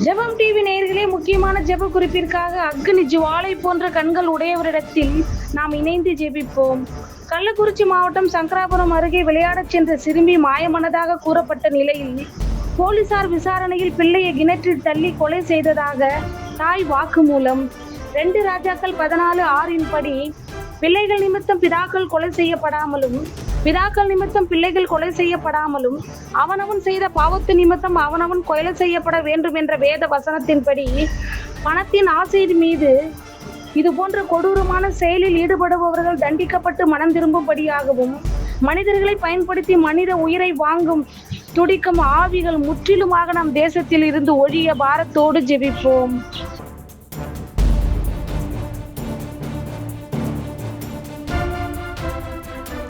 ஜெபம் டிவி நேயர்களே, முக்கியமான ஜெப குறிப்பிற்காக அக்னி ஜுவாலை போன்ற கண்கள் உடையவரிடத்தில் நாம் இணைந்து ஜெபிப்போம். கள்ளக்குறிச்சி மாவட்டம் சங்கராபுரம் அருகே விளையாடச் சென்ற சிறுமி மாயமானதாக கூறப்பட்ட நிலையில் போலீசார் விசாரணையில் பிள்ளையை கிணற்றில் தள்ளி கொலை செய்ததாக தாய் வாக்குமூலம். 2 ராஜாக்கள் 14:6 படி பிள்ளைகள் நிமித்தம் பிதாக்கள் கொலை செய்யப்படாமலும் பிதாக்கள் நிமித்தம் பிள்ளைகள் கொலை செய்யப்படாமலும் அவனவன் செய்த பாவத்து நிமித்தம் அவனவன் கொலை செய்யப்பட வேண்டும் என்ற வேத வசனத்தின்படி பணத்தின் ஆசை மீது இது போன்ற கொடூரமான செயலில் ஈடுபடுபவர்கள் தண்டிக்கப்பட்டு மனம் திரும்பும்படியாகவும் மனிதர்களை பயன்படுத்தி மனித உயிரை வாங்கும் துடிக்கும் ஆவிகள் முற்றிலுமாக நம் தேசத்தில் இருந்து ஒழிய பாரத்தோடு ஜெபிப்போம்.